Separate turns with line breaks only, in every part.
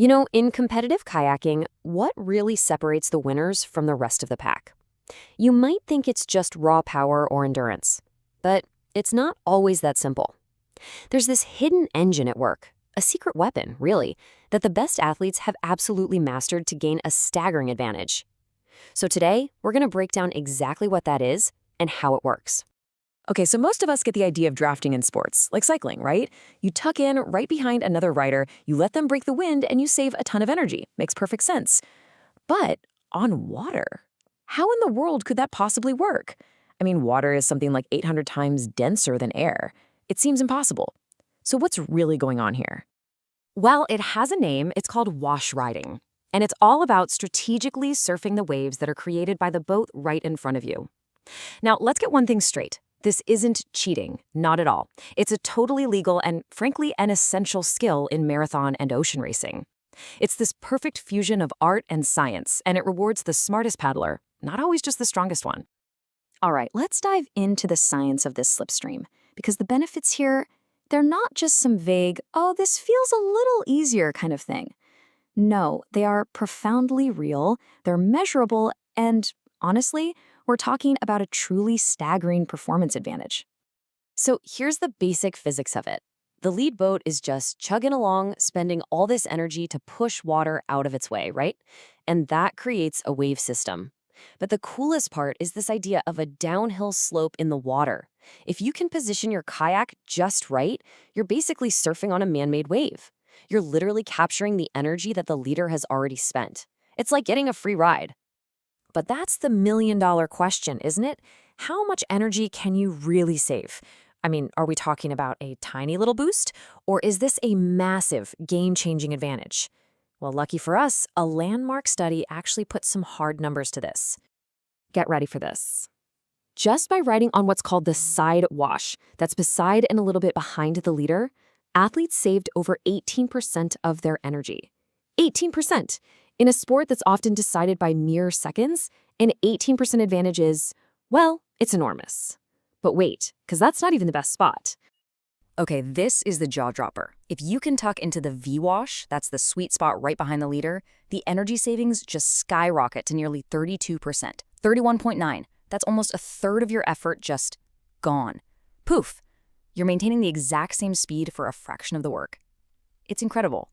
In competitive kayaking, what really separates the winners from the rest of the pack? You might think it's just raw power or endurance, but it's not always that simple. There's this hidden engine at work, a secret weapon, really, that the best athletes have absolutely mastered to gain a staggering advantage. So today, we're going to break down exactly what that is and how it works.
Okay, so most of us get the idea of drafting in sports, like cycling, right? You tuck in right behind another rider, you let them break the wind, and you save a ton of energy. Makes perfect sense. But on water, how in the world could that possibly work? I mean, water is something like 800 times denser than air. It seems impossible. So what's really going on here?
Well, it has a name. It's called wash riding. And it's all about strategically surfing the waves that are created by the boat right in front of you. Now, let's get one thing straight. This isn't cheating, not at all. It's a totally legal and, frankly, an essential skill in marathon and ocean racing. It's this perfect fusion of art and science, and it rewards the smartest paddler, not always just the strongest one.
All right, let's dive into the science of this slipstream, because the benefits here, they're not just some vague, oh, this feels a little easier kind of thing. No, they are profoundly real, they're measurable, and honestly, we're talking about a truly staggering performance advantage.
So here's the basic physics of it. The lead boat is just chugging along, spending all this energy to push water out of its way, right? And that creates a wave system. But the coolest part is this idea of a downhill slope in the water. If you can position your kayak just right, you're basically surfing on a man-made wave. You're literally capturing the energy that the leader has already spent. It's like getting a free ride. But that's the million-dollar question, isn't it? How much energy can you really save? I mean, are we talking about a tiny little boost? Or is this a massive, game-changing advantage? Well, lucky for us, a landmark study actually put some hard numbers to this. Get ready for this. Just by riding on what's called the side wash, that's beside and a little bit behind the leader, athletes saved over 18% of their energy. 18%! In a sport that's often decided by mere seconds, an 18% advantage is, well, it's enormous. But wait, because that's not even the best spot. Okay, this is the jaw dropper. If you can tuck into the V-wash, that's the sweet spot right behind the leader, the energy savings just skyrocket to nearly 32%. 31.9. That's almost a third of your effort just gone. Poof! You're maintaining the exact same speed for a fraction of the work. It's incredible.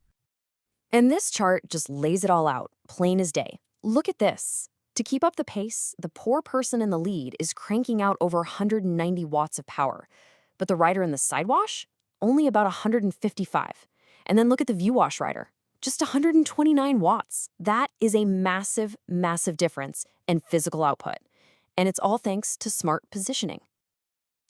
And this chart just lays it all out, plain as day. Look at this. To keep up the pace, the poor person in the lead is cranking out over 190 watts of power, but the rider in the side wash, only about 155. And then look at the V-wash rider, just 129 watts. That is a massive, massive difference in physical output. And it's all thanks to smart positioning.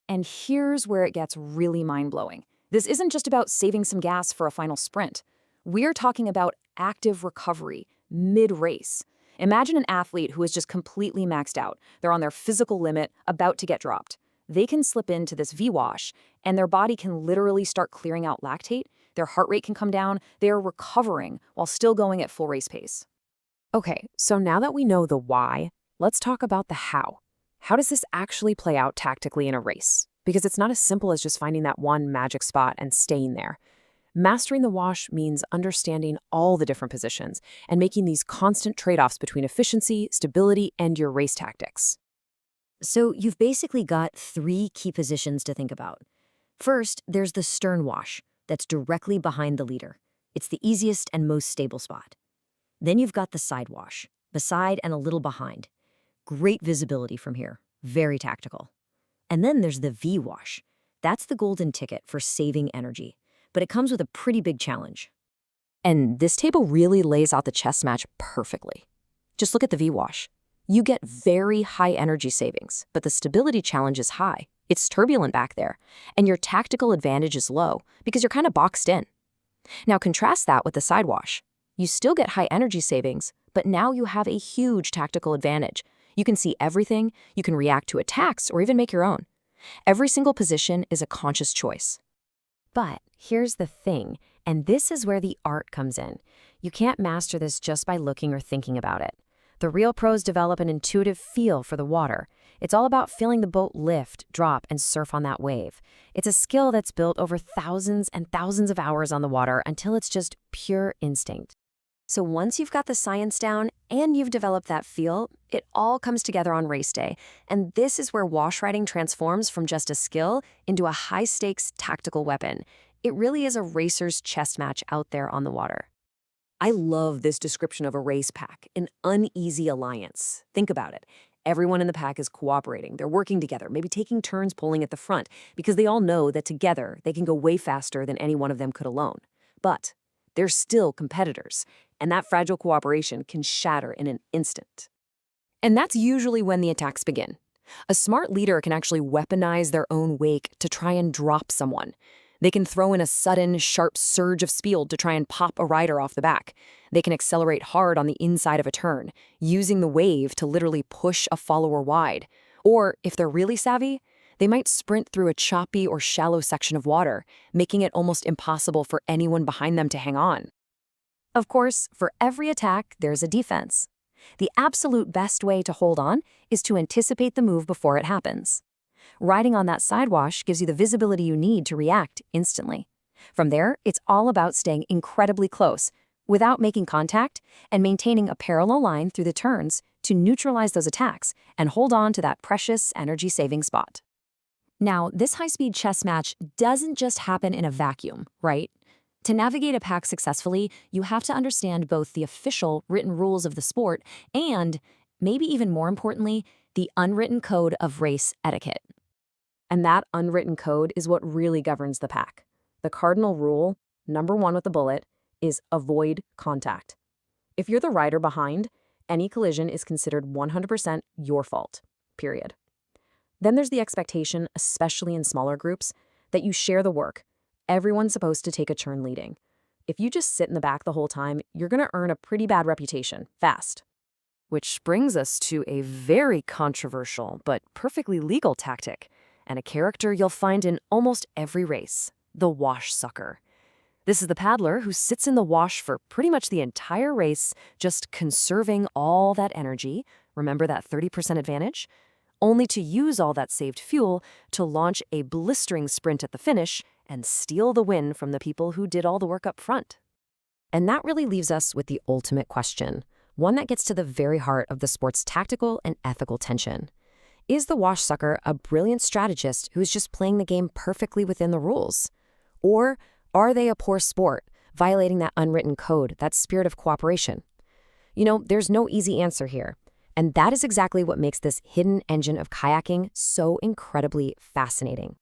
And here's where it gets really mind-blowing. This isn't just about saving some gas for a final sprint. We're talking about active recovery, mid-race. Imagine an athlete who is just completely maxed out. They're on their physical limit, about to get dropped. They can slip into this V-wash, and their body can literally start clearing out lactate. Their heart rate can come down. They are recovering while still going at full race pace. Okay, so now that we know the why, let's talk about the how. How does this actually play out tactically in a race? Because it's not as simple as just finding that one magic spot and staying there. Mastering the wash means understanding all the different positions and making these constant trade-offs between efficiency, stability, and your race tactics.
So you've basically got three key positions to think about. First, there's the stern wash that's directly behind the leader. It's the easiest and most stable spot. Then you've got the side wash, beside and a little behind. Great visibility from here, very tactical. And then there's the V-wash. That's the golden ticket for saving energy, but it comes with a pretty big challenge.
And this table really lays out the chess match perfectly. Just look at the V-wash. You get very high energy savings, but the stability challenge is high. It's turbulent back there, and your tactical advantage is low because you're kind of boxed in. Now contrast that with the side wash. You still get high energy savings, but now you have a huge tactical advantage. You can see everything, you can react to attacks, or even make your own. Every single position is a conscious choice. But here's the thing, and this is where the art comes in. You can't master this just by looking or thinking about it. The real pros develop an intuitive feel for the water. It's all about feeling the boat lift, drop, and surf on that wave. It's a skill that's built over thousands and thousands of hours on the water until it's just pure instinct. So once you've got the science down and you've developed that feel, it all comes together on race day. And this is where wash riding transforms from just a skill into a high-stakes tactical weapon. It really is a racer's chess match out there on the water.
I love this description of a race pack, an uneasy alliance. Think about it. Everyone in the pack is cooperating. They're working together, maybe taking turns pulling at the front, because they all know that together they can go way faster than any one of them could alone. But they're still competitors, and that fragile cooperation can shatter in an instant. And that's usually when the attacks begin. A smart leader can actually weaponize their own wake to try and drop someone. They can throw in a sudden, sharp surge of speed to try and pop a rider off the back. They can accelerate hard on the inside of a turn, using the wave to literally push a follower wide. Or, if they're really savvy, they might sprint through a choppy or shallow section of water, making it almost impossible for anyone behind them to hang on.
Of course, for every attack, there's a defense. The absolute best way to hold on is to anticipate the move before it happens. Riding on that sidewash gives you the visibility you need to react instantly. From there, it's all about staying incredibly close, without making contact, and maintaining a parallel line through the turns to neutralize those attacks and hold on to that precious energy-saving spot. Now, this high-speed chess match doesn't just happen in a vacuum, right? To navigate a pack successfully, you have to understand both the official written rules of the sport and, maybe even more importantly, the unwritten code of race etiquette. And that unwritten code is what really governs the pack. The cardinal rule, number one with the bullet, is avoid contact. If you're the rider behind, any collision is considered 100% your fault, period. Then there's the expectation, especially in smaller groups, that you share the work. Everyone's supposed to take a turn leading. If you just sit in the back the whole time, you're going to earn a pretty bad reputation, fast. Which brings us to a very controversial but perfectly legal tactic, and a character you'll find in almost every race, the wash sucker. This is the paddler who sits in the wash for pretty much the entire race, just conserving all that energy, remember that 30% advantage, only to use all that saved fuel to launch a blistering sprint at the finish and steal the win from the people who did all the work up front. And that really leaves us with the ultimate question, one that gets to the very heart of the sport's tactical and ethical tension. Is the wash sucker a brilliant strategist who's just playing the game perfectly within the rules? Or are they a poor sport, violating that unwritten code, that spirit of cooperation? You know, there's no easy answer here. And that is exactly what makes this hidden engine of kayaking so incredibly fascinating.